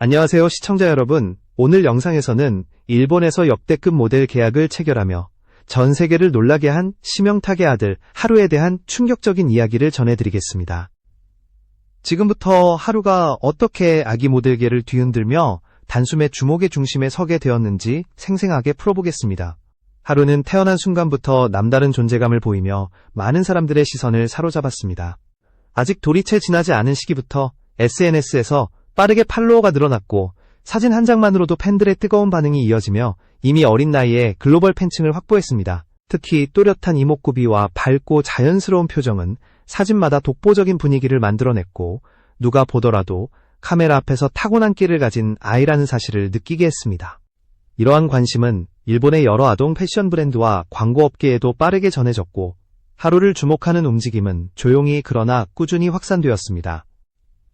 안녕하세요, 시청자 여러분. 오늘 영상에서는 일본에서 역대급 모델 계약을 체결하며 전 세계를 놀라게 한 심영탁의 아들 하루에 대한 충격적인 이야기를 전해드리겠습니다. 지금부터 하루가 어떻게 아기 모델계를 뒤흔들며 단숨에 주목의 중심에 서게 되었는지 생생하게 풀어보겠습니다. 하루는 태어난 순간부터 남다른 존재감을 보이며 많은 사람들의 시선을 사로잡았습니다. 아직 돌이 채 지나지 않은 시기부터 SNS에서 빠르게 팔로워가 늘어났고 사진 한 장만으로도 팬들의 뜨거운 반응이 이어지며 이미 어린 나이에 글로벌 팬층을 확보했습니다. 특히 또렷한 이목구비와 밝고 자연스러운 표정은 사진마다 독보적인 분위기를 만들어냈고 누가 보더라도 카메라 앞에서 타고난 끼를 가진 아이라는 사실을 느끼게 했습니다. 이러한 관심은 일본의 여러 아동 패션 브랜드와 광고업계에도 빠르게 전해졌고 하루를 주목하는 움직임은 조용히 그러나 꾸준히 확산되었습니다.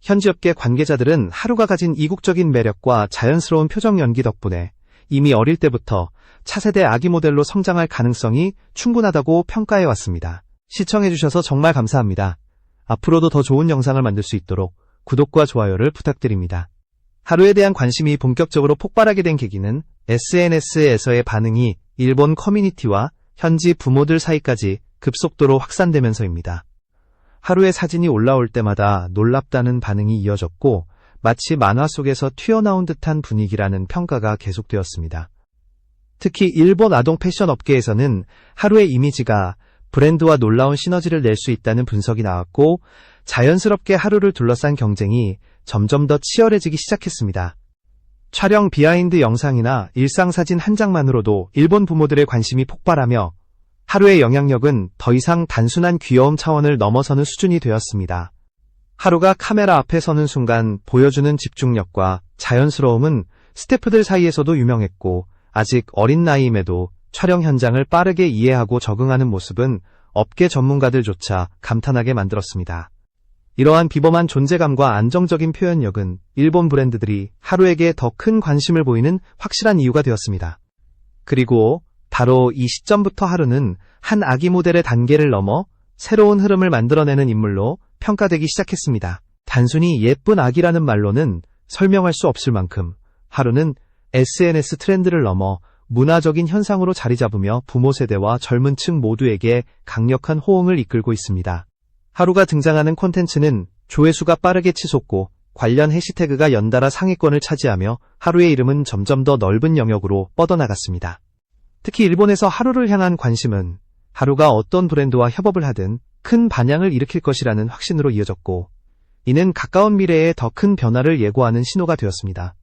현지 업계 관계자들은 하루가 가진 이국적인 매력과 자연스러운 표정 연기 덕분에 이미 어릴 때부터 차세대 아기 모델로 성장할 가능성이 충분하다고 평가해왔습니다. 시청해주셔서 정말 감사합니다. 앞으로도 더 좋은 영상을 만들 수 있도록 구독과 좋아요를 부탁드립니다. 하루에 대한 관심이 본격적으로 폭발하게 된 계기는 SNS에서의 반응이 일본 커뮤니티와 현지 부모들 사이까지 급속도로 확산되면서입니다. 하루의 사진이 올라올 때마다 놀랍다는 반응이 이어졌고 마치 만화 속에서 튀어나온 듯한 분위기라는 평가가 계속되었습니다. 특히 일본 아동 패션 업계에서는 하루의 이미지가 브랜드와 놀라운 시너지를 낼 수 있다는 분석이 나왔고 자연스럽게 하루를 둘러싼 경쟁이 점점 더 치열해지기 시작했습니다. 촬영 비하인드 영상이나 일상사진 한 장만으로도 일본 부모들의 관심이 폭발하며 하루의 영향력은 더 이상 단순한 귀여움 차원을 넘어서는 수준이 되었습니다. 하루가 카메라 앞에 서는 순간 보여주는 집중력과 자연스러움은 스태프들 사이에서도 유명했고 아직 어린 나이임에도 촬영 현장을 빠르게 이해하고 적응하는 모습은 업계 전문가들조차 감탄하게 만들었습니다. 이러한 비범한 존재감과 안정적인 표현력은 일본 브랜드들이 하루에게 더 큰 관심을 보이는 확실한 이유가 되었습니다. 그리고 바로 이 시점부터 하루는 한 아기 모델의 단계를 넘어 새로운 흐름을 만들어내는 인물로 평가되기 시작했습니다. 단순히 예쁜 아기라는 말로는 설명할 수 없을 만큼 하루는 SNS 트렌드를 넘어 문화적인 현상으로 자리 잡으며 부모 세대와 젊은 층 모두에게 강력한 호응을 이끌고 있습니다. 하루가 등장하는 콘텐츠는 조회수가 빠르게 치솟고 관련 해시태그가 연달아 상위권을 차지하며 하루의 이름은 점점 더 넓은 영역으로 뻗어나갔습니다. 특히 일본에서 하루를 향한 관심은 하루가 어떤 브랜드와 협업을 하든 큰 반향을 일으킬 것이라는 확신으로 이어졌고 이는 가까운 미래에 더 큰 변화를 예고하는 신호가 되었습니다.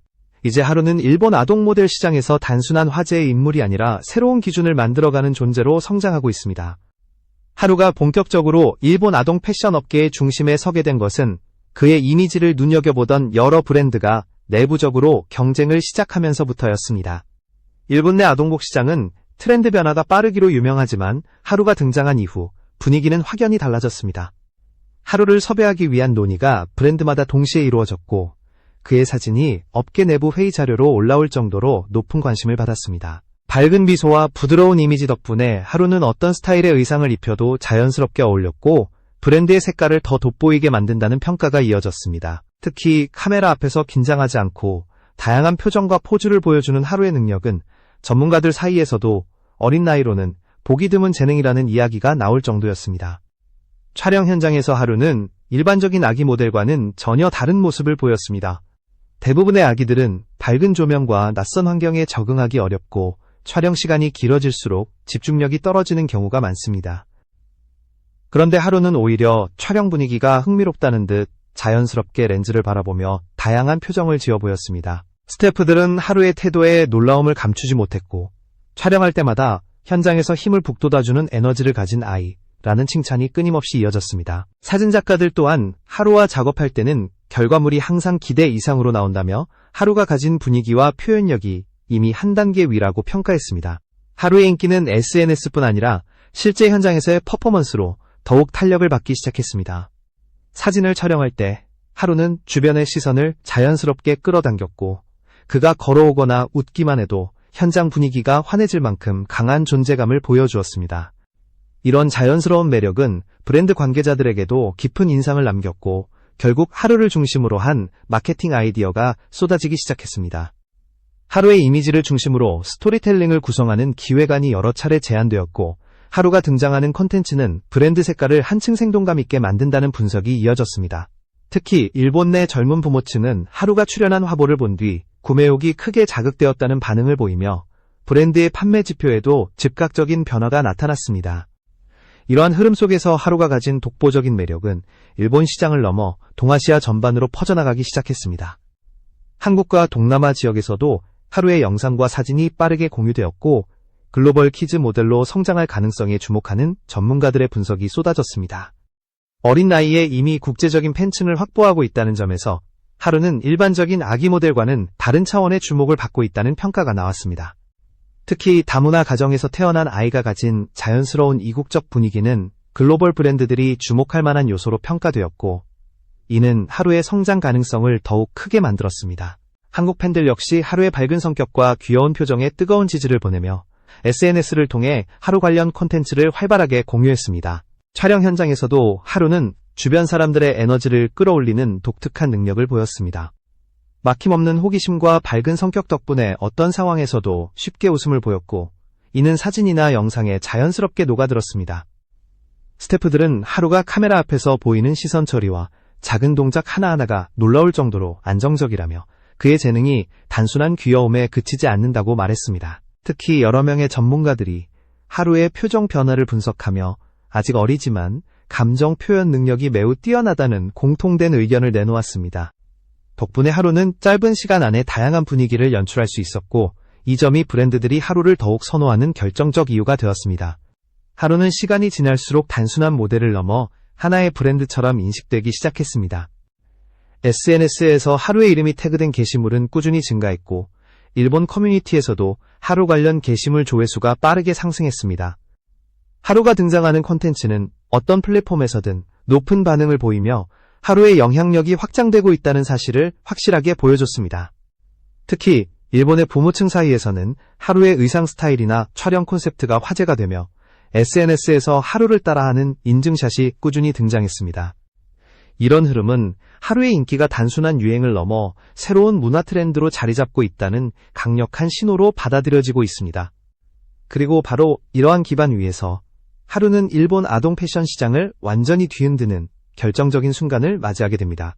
이제 하루는 일본 아동 모델 시장에서 단순한 화제의 인물이 아니라 새로운 기준을 만들어가는 존재로 성장하고 있습니다. 하루가 본격적으로 일본 아동 패션 업계의 중심에 서게 된 것은 그의 이미지를 눈여겨보던 여러 브랜드가 내부적으로 경쟁을 시작하면서부터였습니다. 일본 내 아동복 시장은 트렌드 변화가 빠르기로 유명하지만 하루가 등장한 이후 분위기는 확연히 달라졌습니다. 하루를 섭외하기 위한 논의가 브랜드마다 동시에 이루어졌고 그의 사진이 업계 내부 회의 자료로 올라올 정도로 높은 관심을 받았습니다. 밝은 미소와 부드러운 이미지 덕분에 하루는 어떤 스타일의 의상을 입혀도 자연스럽게 어울렸고 브랜드의 색깔을 더 돋보이게 만든다는 평가가 이어졌습니다. 특히 카메라 앞에서 긴장하지 않고 다양한 표정과 포즈를 보여주는 하루의 능력은 전문가들 사이에서도 어린 나이로는 보기 드문 재능이라는 이야기가 나올 정도였습니다. 촬영 현장에서 하루는 일반적인 아기 모델과는 전혀 다른 모습을 보였습니다. 대부분의 아기들은 밝은 조명과 낯선 환경에 적응하기 어렵고 촬영 시간이 길어질수록 집중력이 떨어지는 경우가 많습니다. 그런데 하루는 오히려 촬영 분위기가 흥미롭다는 듯 자연스럽게 렌즈를 바라보며 다양한 표정을 지어 보였습니다. 스태프들은 하루의 태도에 놀라움을 감추지 못했고 촬영할 때마다 현장에서 힘을 북돋아주는 에너지를 가진 아이라는 칭찬이 끊임없이 이어졌습니다. 사진작가들 또한 하루와 작업할 때는 결과물이 항상 기대 이상으로 나온다며 하루가 가진 분위기와 표현력이 이미 한 단계 위라고 평가했습니다. 하루의 인기는 SNS뿐 아니라 실제 현장에서의 퍼포먼스로 더욱 탄력을 받기 시작했습니다. 사진을 촬영할 때 하루는 주변의 시선을 자연스럽게 끌어당겼고 그가 걸어오거나 웃기만 해도 현장 분위기가 환해질 만큼 강한 존재감을 보여주었습니다. 이런 자연스러운 매력은 브랜드 관계자들에게도 깊은 인상을 남겼고 결국 하루를 중심으로 한 마케팅 아이디어가 쏟아지기 시작했습니다. 하루의 이미지를 중심으로 스토리텔링을 구성하는 기획안이 여러 차례 제안되었고, 하루가 등장하는 콘텐츠는 브랜드 색깔을 한층 생동감 있게 만든다는 분석이 이어졌습니다. 특히 일본 내 젊은 부모층은 하루가 출연한 화보를 본 뒤 구매욕이 크게 자극되었다는 반응을 보이며 브랜드의 판매 지표에도 즉각적인 변화가 나타났습니다. 이러한 흐름 속에서 하루가 가진 독보적인 매력은 일본 시장을 넘어 동아시아 전반으로 퍼져나가기 시작했습니다. 한국과 동남아 지역에서도 하루의 영상과 사진이 빠르게 공유되었고, 글로벌 키즈 모델로 성장할 가능성에 주목하는 전문가들의 분석이 쏟아졌습니다. 어린 나이에 이미 국제적인 팬층을 확보하고 있다는 점에서 하루는 일반적인 아기 모델과는 다른 차원의 주목을 받고 있다는 평가가 나왔습니다. 특히 다문화 가정에서 태어난 아이가 가진 자연스러운 이국적 분위기는 글로벌 브랜드들이 주목할 만한 요소로 평가되었고, 이는 하루의 성장 가능성을 더욱 크게 만들었습니다. 한국 팬들 역시 하루의 밝은 성격과 귀여운 표정에 뜨거운 지지를 보내며 SNS를 통해 하루 관련 콘텐츠를 활발하게 공유했습니다. 촬영 현장에서도 하루는 주변 사람들의 에너지를 끌어올리는 독특한 능력을 보였습니다. 막힘없는 호기심과 밝은 성격 덕분에 어떤 상황에서도 쉽게 웃음을 보였고, 이는 사진이나 영상에 자연스럽게 녹아들었습니다. 스태프들은 하루가 카메라 앞에서 보이는 시선 처리와 작은 동작 하나하나가 놀라울 정도로 안정적이라며 그의 재능이 단순한 귀여움에 그치지 않는다고 말했습니다. 특히 여러 명의 전문가들이 하루의 표정 변화를 분석하며 아직 어리지만 감정 표현 능력이 매우 뛰어나다는 공통된 의견을 내놓았습니다. 덕분에 하루는 짧은 시간 안에 다양한 분위기를 연출할 수 있었고, 이 점이 브랜드들이 하루를 더욱 선호하는 결정적 이유가 되었습니다. 하루는 시간이 지날수록 단순한 모델을 넘어 하나의 브랜드처럼 인식되기 시작했습니다. SNS에서 하루의 이름이 태그된 게시물은 꾸준히 증가했고, 일본 커뮤니티에서도 하루 관련 게시물 조회수가 빠르게 상승했습니다. 하루가 등장하는 콘텐츠는 어떤 플랫폼에서든 높은 반응을 보이며 하루의 영향력이 확장되고 있다는 사실을 확실하게 보여줬습니다. 특히 일본의 부모층 사이에서는 하루의 의상 스타일이나 촬영 콘셉트가 화제가 되며 SNS에서 하루를 따라하는 인증샷이 꾸준히 등장했습니다. 이런 흐름은 하루의 인기가 단순한 유행을 넘어 새로운 문화 트렌드로 자리 잡고 있다는 강력한 신호로 받아들여지고 있습니다. 그리고 바로 이러한 기반 위에서 하루는 일본 아동 패션 시장을 완전히 뒤흔드는 결정적인 순간을 맞이하게 됩니다.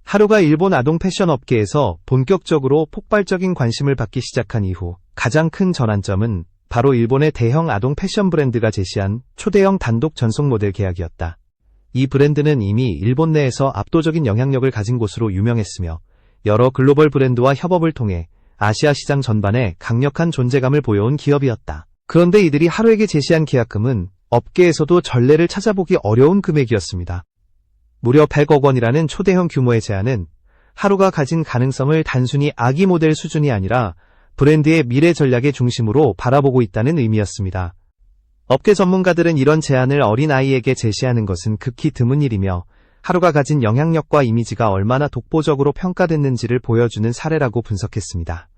하루가 일본 아동 패션 업계에서 본격적으로 폭발적인 관심을 받기 시작한 이후 가장 큰 전환점은 바로 일본의 대형 아동 패션 브랜드가 제시한 초대형 단독 전속 모델 계약이었다. 이 브랜드는 이미 일본 내에서 압도적인 영향력을 가진 곳으로 유명했으며 여러 글로벌 브랜드와 협업을 통해 아시아 시장 전반에 강력한 존재감을 보여온 기업이었다. 그런데 이들이 하루에게 제시한 계약금은 업계에서도 전례를 찾아보기 어려운 금액이었습니다. 무려 100억 원이라는 초대형 규모의 제안은 하루가 가진 가능성을 단순히 아기 모델 수준이 아니라 브랜드의 미래 전략의 중심으로 바라보고 있다는 의미였습니다. 업계 전문가들은 이런 제안을 어린아이에게 제시하는 것은 극히 드문 일이며 하루가 가진 영향력과 이미지가 얼마나 독보적으로 평가됐는지를 보여주는 사례라고 분석했습니다.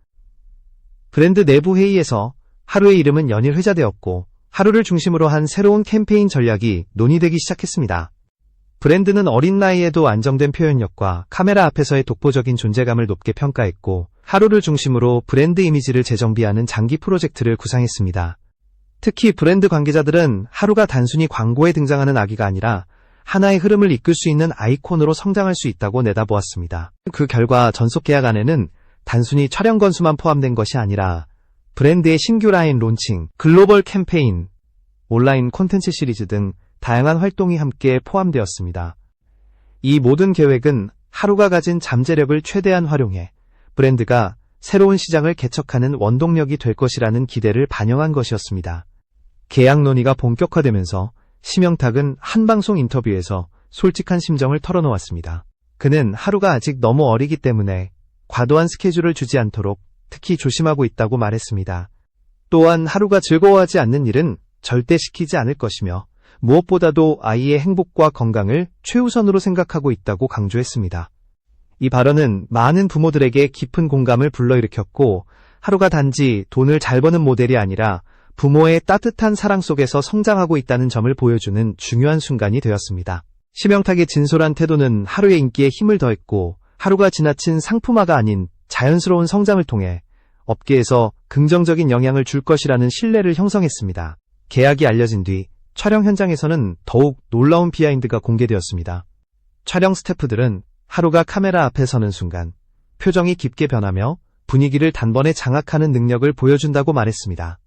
브랜드 내부 회의에서 하루의 이름은 연일 회자되었고 하루를 중심으로 한 새로운 캠페인 전략이 논의되기 시작했습니다. 브랜드는 어린 나이에도 안정된 표현력과 카메라 앞에서의 독보적인 존재감을 높게 평가했고 하루를 중심으로 브랜드 이미지를 재정비하는 장기 프로젝트를 구상했습니다. 특히 브랜드 관계자들은 하루가 단순히 광고에 등장하는 아기가 아니라 하나의 흐름을 이끌 수 있는 아이콘으로 성장할 수 있다고 내다보았습니다. 그 결과 전속 계약 안에는 단순히 촬영 건수만 포함된 것이 아니라 브랜드의 신규 라인 론칭, 글로벌 캠페인, 온라인 콘텐츠 시리즈 등 다양한 활동이 함께 포함되었습니다. 이 모든 계획은 하루가 가진 잠재력을 최대한 활용해 브랜드가 새로운 시장을 개척하는 원동력이 될 것이라는 기대를 반영한 것이었습니다. 계약 논의가 본격화되면서 심영탁은 한 방송 인터뷰에서 솔직한 심정을 털어놓았습니다. 그는 하루가 아직 너무 어리기 때문에 과도한 스케줄을 주지 않도록 특히 조심하고 있다고 말했습니다. 또한 하루가 즐거워하지 않는 일은 절대 시키지 않을 것이며 무엇보다도 아이의 행복과 건강을 최우선으로 생각하고 있다고 강조했습니다. 이 발언은 많은 부모들에게 깊은 공감을 불러일으켰고 하루가 단지 돈을 잘 버는 모델이 아니라 부모의 따뜻한 사랑 속에서 성장하고 있다는 점을 보여주는 중요한 순간이 되었습니다. 심영탁의 진솔한 태도는 하루의 인기에 힘을 더했고, 하루가 지나친 상품화가 아닌 자연스러운 성장을 통해 업계에서 긍정적인 영향을 줄 것이라는 신뢰를 형성했습니다. 계약이 알려진 뒤 촬영 현장에서는 더욱 놀라운 비하인드가 공개되었습니다. 촬영 스태프들은 하루가 카메라 앞에 서는 순간 표정이 깊게 변하며 분위기를 단번에 장악하는 능력을 보여준다고 말했습니다.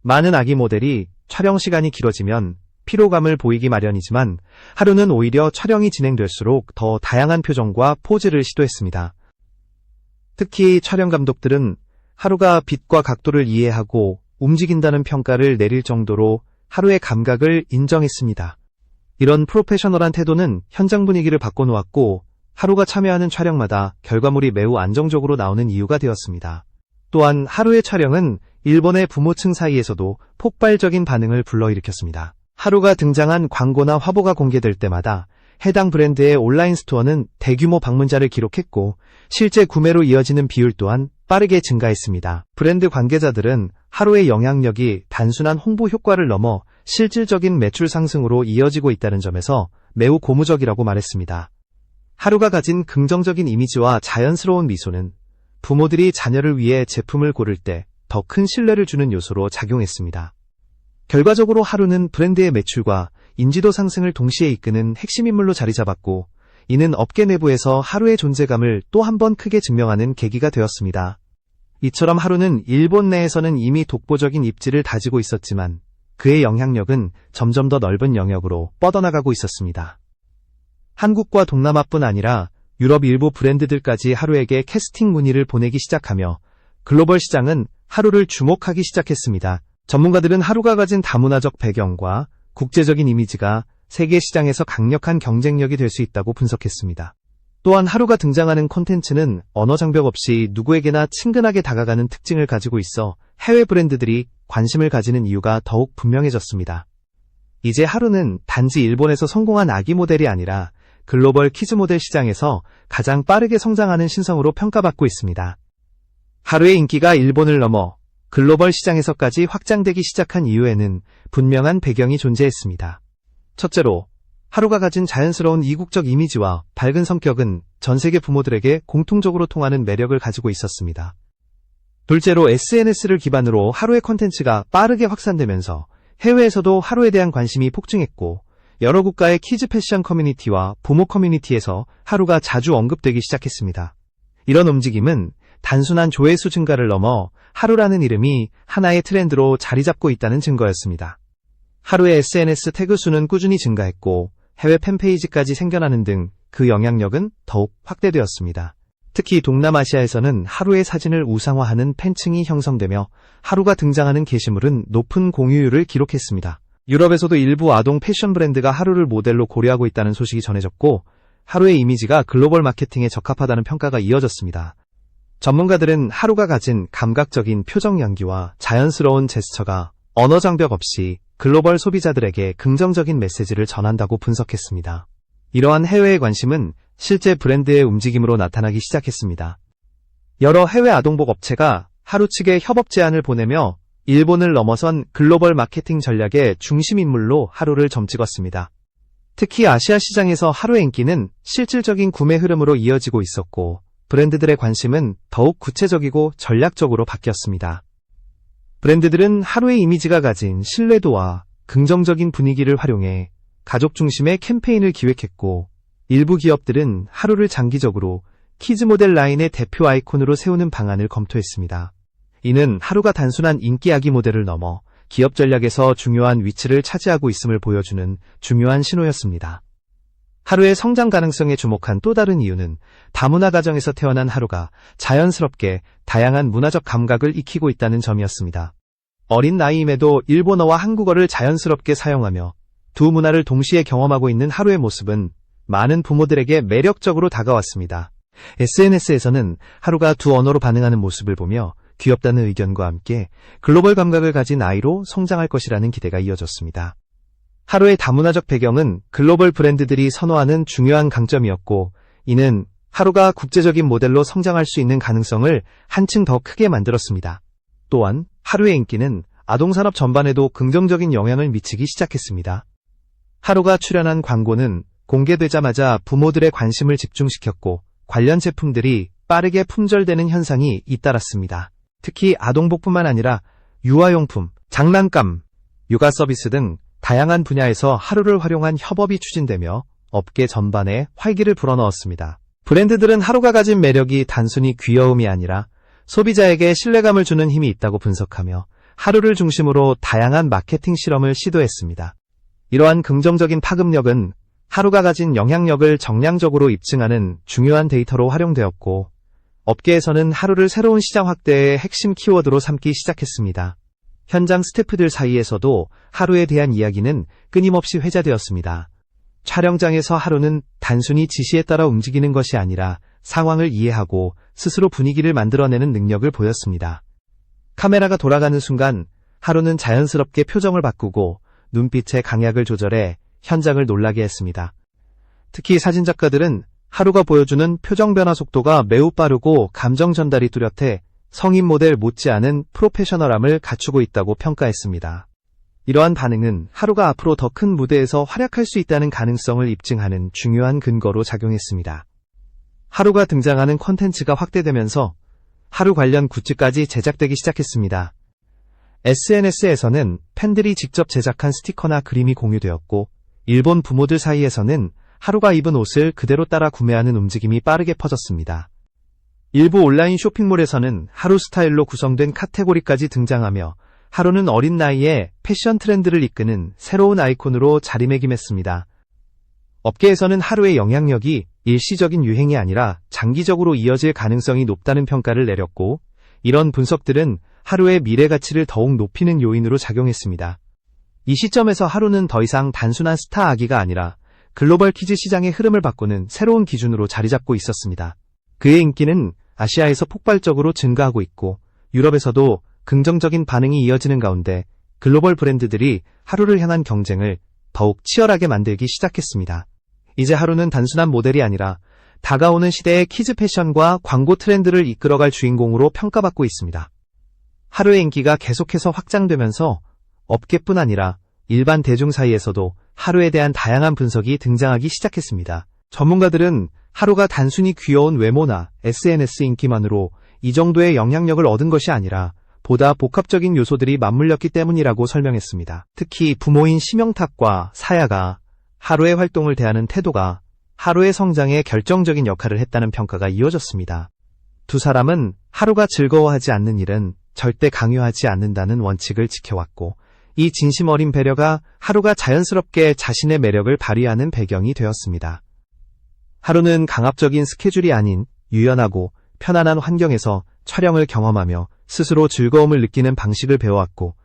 많은 아기 모델이 촬영 시간이 길어지면 피로감을 보이기 마련이지만 하루는 오히려 촬영이 진행될수록 더 다양한 표정과 포즈를 시도했습니다. 특히 촬영 감독들은 하루가 빛과 각도를 이해하고 움직인다는 평가를 내릴 정도로 하루의 감각을 인정했습니다. 이런 프로페셔널한 태도는 현장 분위기를 바꿔놓았고 하루가 참여하는 촬영마다 결과물이 매우 안정적으로 나오는 이유가 되었습니다. 또한 하루의 촬영은 일본의 부모층 사이에서도 폭발적인 반응을 불러일으켰습니다. 하루가 등장한 광고나 화보가 공개될 때마다 해당 브랜드의 온라인 스토어는 대규모 방문자를 기록했고 실제 구매로 이어지는 비율 또한 빠르게 증가했습니다. 브랜드 관계자들은 하루의 영향력이 단순한 홍보 효과를 넘어 실질적인 매출 상승으로 이어지고 있다는 점에서 매우 고무적이라고 말했습니다. 하루가 가진 긍정적인 이미지와 자연스러운 미소는 부모들이 자녀를 위해 제품을 고를 때 더 큰 신뢰를 주는 요소로 작용했습니다. 결과적으로 하루는 브랜드의 매출과 인지도 상승을 동시에 이끄는 핵심 인물로 자리 잡았고, 이는 업계 내부에서 하루의 존재감을 또 한 번 크게 증명하는 계기가 되었습니다. 이처럼 하루는 일본 내에서는 이미 독보적인 입지를 다지고 있었지만 그의 영향력은 점점 더 넓은 영역으로 뻗어나가고 있었습니다. 한국과 동남아뿐 아니라 유럽 일부 브랜드들까지 하루에게 캐스팅 문의를 보내기 시작하며 글로벌 시장은 하루를 주목하기 시작했습니다. 전문가들은 하루가 가진 다문화적 배경과 국제적인 이미지가 세계 시장에서 강력한 경쟁력이 될 수 있다고 분석했습니다. 또한 하루가 등장하는 콘텐츠는 언어 장벽 없이 누구에게나 친근하게 다가가는 특징을 가지고 있어 해외 브랜드들이 관심을 가지는 이유가 더욱 분명해졌습니다. 이제 하루는 단지 일본에서 성공한 아기 모델이 아니라 글로벌 키즈 모델 시장에서 가장 빠르게 성장하는 신성으로 평가받고 있습니다. 하루의 인기가 일본을 넘어 글로벌 시장에서까지 확장되기 시작한 이유에는 분명한 배경이 존재했습니다. 첫째로, 하루가 가진 자연스러운 이국적 이미지와 밝은 성격은 전 세계 부모들에게 공통적으로 통하는 매력을 가지고 있었습니다. 둘째로, SNS를 기반으로 하루의 콘텐츠가 빠르게 확산되면서 해외에서도 하루에 대한 관심이 폭증했고, 여러 국가의 키즈 패션 커뮤니티와 부모 커뮤니티에서 하루가 자주 언급되기 시작했습니다. 이런 움직임은 단순한 조회수 증가를 넘어 하루라는 이름이 하나의 트렌드로 자리 잡고 있다는 증거였습니다. 하루의 SNS 태그 수는 꾸준히 증가했고 해외 팬페이지까지 생겨나는 등 그 영향력은 더욱 확대되었습니다. 특히 동남아시아에서는 하루의 사진을 우상화하는 팬층이 형성되며 하루가 등장하는 게시물은 높은 공유율을 기록했습니다. 유럽에서도 일부 아동 패션 브랜드가 하루를 모델로 고려하고 있다는 소식이 전해졌고 하루의 이미지가 글로벌 마케팅에 적합하다는 평가가 이어졌습니다. 전문가들은 하루가 가진 감각적인 표정 연기와 자연스러운 제스처가 언어 장벽 없이 글로벌 소비자들에게 긍정적인 메시지를 전한다고 분석했습니다. 이러한 해외의 관심은 실제 브랜드의 움직임으로 나타나기 시작했습니다. 여러 해외 아동복 업체가 하루 측에 협업 제안을 보내며 일본을 넘어선 글로벌 마케팅 전략의 중심 인물로 하루를 점찍었습니다. 특히 아시아 시장에서 하루의 인기는 실질적인 구매 흐름으로 이어지고 있었고 브랜드들의 관심은 더욱 구체적이고 전략적으로 바뀌었습니다. 브랜드들은 하루의 이미지가 가진 신뢰도와 긍정적인 분위기를 활용해 가족 중심의 캠페인을 기획했고 일부 기업들은 하루를 장기적으로 키즈 모델 라인의 대표 아이콘으로 세우는 방안을 검토했습니다. 이는 하루가 단순한 인기 아기 모델을 넘어 기업 전략에서 중요한 위치를 차지하고 있음을 보여주는 중요한 신호였습니다. 하루의 성장 가능성에 주목한 또 다른 이유는 다문화 가정에서 태어난 하루가 자연스럽게 다양한 문화적 감각을 익히고 있다는 점이었습니다. 어린 나이임에도 일본어와 한국어를 자연스럽게 사용하며 두 문화를 동시에 경험하고 있는 하루의 모습은 많은 부모들에게 매력적으로 다가왔습니다. SNS에서는 하루가 두 언어로 반응하는 모습을 보며 귀엽다는 의견과 함께 글로벌 감각을 가진 아이로 성장할 것이라는 기대가 이어졌습니다. 하루의 다문화적 배경은 글로벌 브랜드들이 선호하는 중요한 강점이었고 이는 하루가 국제적인 모델로 성장할 수 있는 가능성을 한층 더 크게 만들었습니다. 또한 하루의 인기는 아동산업 전반에도 긍정적인 영향을 미치기 시작했습니다. 하루가 출연한 광고는 공개되자마자 부모들의 관심을 집중시켰고 관련 제품들이 빠르게 품절되는 현상이 잇따랐습니다. 특히 아동복뿐만 아니라 유아용품, 장난감, 육아 서비스 등 다양한 분야에서 하루를 활용한 협업이 추진되며 업계 전반에 활기를 불어넣었습니다. 브랜드들은 하루가 가진 매력이 단순히 귀여움이 아니라 소비자에게 신뢰감을 주는 힘이 있다고 분석하며 하루를 중심으로 다양한 마케팅 실험을 시도했습니다. 이러한 긍정적인 파급력은 하루가 가진 영향력을 정량적으로 입증하는 중요한 데이터로 활용되었고, 업계에서는 하루를 새로운 시장 확대의 핵심 키워드로 삼기 시작했습니다. 현장 스태프들 사이에서도 하루에 대한 이야기는 끊임없이 회자되었습니다. 촬영장에서 하루는 단순히 지시에 따라 움직이는 것이 아니라 상황을 이해하고 스스로 분위기를 만들어내는 능력을 보였습니다. 카메라가 돌아가는 순간 하루는 자연스럽게 표정을 바꾸고 눈빛의 강약을 조절해 현장을 놀라게 했습니다. 특히 사진작가들은 하루가 보여주는 표정 변화 속도가 매우 빠르고 감정 전달이 뚜렷해 성인 모델 못지않은 프로페셔널함을 갖추고 있다고 평가했습니다. 이러한 반응은 하루가 앞으로 더 큰 무대에서 활약할 수 있다는 가능성을 입증하는 중요한 근거로 작용했습니다. 하루가 등장하는 콘텐츠가 확대되면서 하루 관련 굿즈까지 제작되기 시작했습니다. SNS에서는 팬들이 직접 제작한 스티커나 그림이 공유되었고, 일본 부모들 사이에서는 하루가 입은 옷을 그대로 따라 구매하는 움직임이 빠르게 퍼졌습니다. 일부 온라인 쇼핑몰에서는 하루 스타일로 구성된 카테고리까지 등장하며 하루는 어린 나이에 패션 트렌드를 이끄는 새로운 아이콘으로 자리매김했습니다. 업계에서는 하루의 영향력이 일시적인 유행이 아니라 장기적으로 이어질 가능성이 높다는 평가를 내렸고, 이런 분석들은 하루의 미래 가치를 더욱 높이는 요인으로 작용했습니다. 이 시점에서 하루는 더 이상 단순한 스타 아기가 아니라 글로벌 키즈 시장의 흐름을 바꾸는 새로운 기준으로 자리잡고 있었습니다. 그의 인기는 아시아에서 폭발적으로 증가하고 있고, 유럽에서도 긍정적인 반응이 이어지는 가운데 글로벌 브랜드들이 하루를 향한 경쟁을 더욱 치열하게 만들기 시작했습니다. 이제 하루는 단순한 모델이 아니라 다가오는 시대의 키즈 패션과 광고 트렌드를 이끌어갈 주인공으로 평가받고 있습니다. 하루의 인기가 계속해서 확장되면서 업계뿐 아니라 일반 대중 사이에서도 하루에 대한 다양한 분석이 등장하기 시작했습니다. 전문가들은 하루가 단순히 귀여운 외모나 SNS 인기만으로 이 정도의 영향력을 얻은 것이 아니라 보다 복합적인 요소들이 맞물렸기 때문이라고 설명했습니다. 특히 부모인 심영탁과 사야가 하루의 활동을 대하는 태도가 하루의 성장에 결정적인 역할을 했다는 평가가 이어졌습니다. 두 사람은 하루가 즐거워하지 않는 일은 절대 강요하지 않는다는 원칙을 지켜왔고, 이 진심 어린 배려가 하루가 자연스럽게 자신의 매력을 발휘하는 배경이 되었습니다. 하루는 강압적인 스케줄이 아닌 유연하고 편안한 환경에서 촬영을 경험하며 스스로 즐거움을 느끼는 방식을 배워왔고,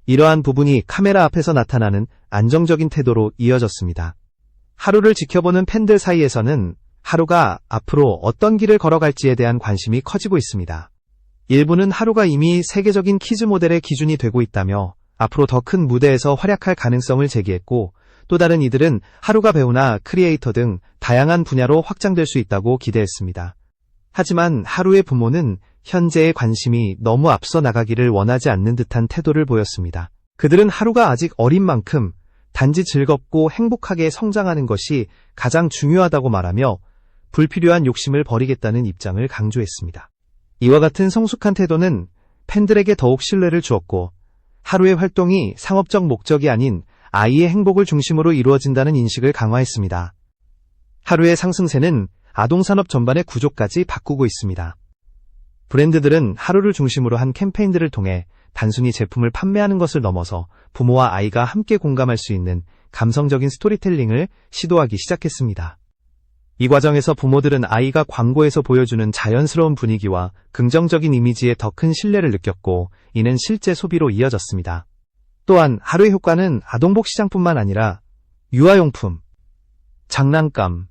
이러한 부분이 카메라 앞에서 나타나는 안정적인 태도로 이어졌습니다. 하루를 지켜보는 팬들 사이에서는 하루가 앞으로 어떤 길을 걸어갈지에 대한 관심이 커지고 있습니다. 일부는 하루가 이미 세계적인 키즈 모델의 기준이 되고 있다며 앞으로 더 큰 무대에서 활약할 가능성을 제기했고, 또 다른 이들은 하루가 배우나 크리에이터 등 다양한 분야로 확장될 수 있다고 기대했습니다. 하지만 하루의 부모는 현재의 관심이 너무 앞서 나가기를 원하지 않는 듯한 태도를 보였습니다. 그들은 하루가 아직 어린 만큼 단지 즐겁고 행복하게 성장하는 것이 가장 중요하다고 말하며 불필요한 욕심을 버리겠다는 입장을 강조했습니다. 이와 같은 성숙한 태도는 팬들에게 더욱 신뢰를 주었고, 하루의 활동이 상업적 목적이 아닌 아이의 행복을 중심으로 이루어진다는 인식을 강화했습니다. 하루의 상승세는 아동산업 전반의 구조까지 바꾸고 있습니다. 브랜드들은 하루를 중심으로 한 캠페인들을 통해 단순히 제품을 판매하는 것을 넘어서 부모와 아이가 함께 공감할 수 있는 감성적인 스토리텔링을 시도하기 시작했습니다. 이 과정에서 부모들은 아이가 광고에서 보여주는 자연스러운 분위기와 긍정적인 이미지에 더 큰 신뢰를 느꼈고, 이는 실제 소비로 이어졌습니다. 또한 하루의 효과는 아동복 시장뿐만 아니라 유아용품, 장난감,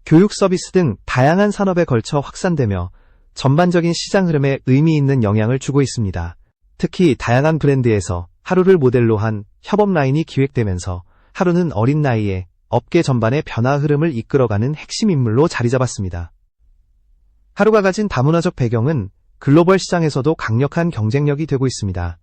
교육 서비스 등 다양한 산업에 걸쳐 확산되며 전반적인 시장 흐름에 의미 있는 영향을 주고 있습니다. 특히 다양한 브랜드에서 하루를 모델로 한 협업 라인이 기획되면서 하루는 어린 나이에 업계 전반의 변화 흐름을 이끌어가는 핵심 인물로 자리잡았습니다. 하루가 가진 다문화적 배경은 글로벌 시장에서도 강력한 경쟁력이 되고 있습니다.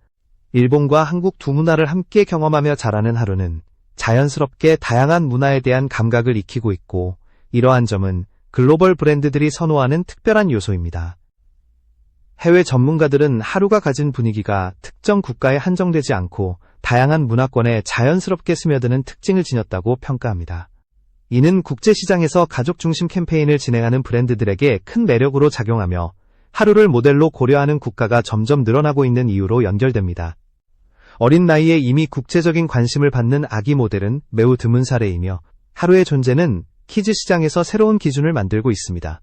일본과 한국 두 문화를 함께 경험하며 자라는 하루는 자연스럽게 다양한 문화에 대한 감각을 익히고 있고, 이러한 점은 글로벌 브랜드들이 선호하는 특별한 요소입니다. 해외 전문가들은 하루가 가진 분위기가 특정 국가에 한정되지 않고 다양한 문화권에 자연스럽게 스며드는 특징을 지녔다고 평가합니다. 이는 국제시장에서 가족 중심 캠페인을 진행하는 브랜드들에게 큰 매력으로 작용하며 하루를 모델로 고려하는 국가가 점점 늘어나고 있는 이유로 연결됩니다. 어린 나이에 이미 국제적인 관심을 받는 아기 모델은 매우 드문 사례이며 하루의 존재는 키즈 시장에서 새로운 기준을 만들고 있습니다.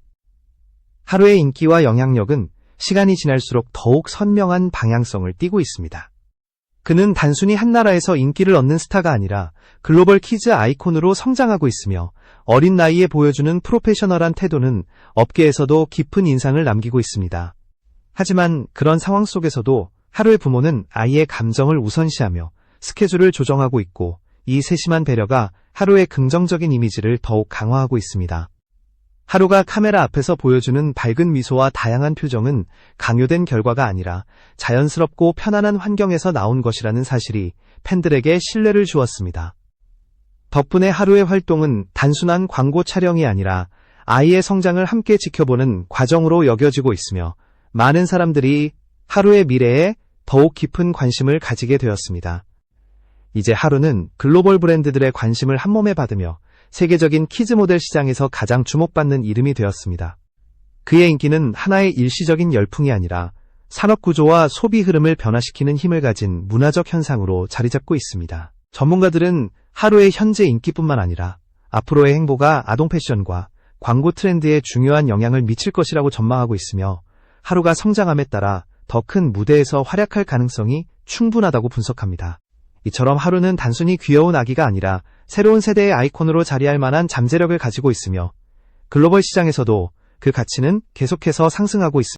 하루의 인기와 영향력은 시간이 지날수록 더욱 선명한 방향성을 띠고 있습니다. 그는 단순히 한 나라에서 인기를 얻는 스타가 아니라 글로벌 키즈 아이콘으로 성장하고 있으며 어린 나이에 보여주는 프로페셔널한 태도는 업계에서도 깊은 인상을 남기고 있습니다. 하지만 그런 상황 속에서도 하루의 부모는 아이의 감정을 우선시하며 스케줄을 조정하고 있고 이 세심한 배려가 하루의 긍정적인 이미지를 더욱 강화하고 있습니다. 하루가 카메라 앞에서 보여주는 밝은 미소와 다양한 표정은 강요된 결과가 아니라 자연스럽고 편안한 환경에서 나온 것이라는 사실이 팬들에게 신뢰를 주었습니다. 덕분에 하루의 활동은 단순한 광고 촬영이 아니라 아이의 성장을 함께 지켜보는 과정으로 여겨지고 있으며 많은 사람들이 하루의 미래에 더욱 깊은 관심을 가지게 되었습니다. 이제 하루는 글로벌 브랜드들의 관심을 한몸에 받으며 세계적인 키즈 모델 시장에서 가장 주목받는 이름이 되었습니다. 그의 인기는 하나의 일시적인 열풍이 아니라 산업 구조와 소비 흐름을 변화시키는 힘을 가진 문화적 현상으로 자리 잡고 있습니다. 전문가들은 하루의 현재 인기뿐만 아니라 앞으로의 행보가 아동 패션과 광고 트렌드에 중요한 영향을 미칠 것이라고 전망하고 있으며 하루가 성장함에 따라 더 큰 무대에서 활약할 가능성이 충분하다고 분석합니다. 이처럼 하루는 단순히 귀여운 아기가 아니라 새로운 세대의 아이콘으로 자리할 만한 잠재력을 가지고 있으며 글로벌 시장에서도 그 가치는 계속해서 상승하고 있습니다.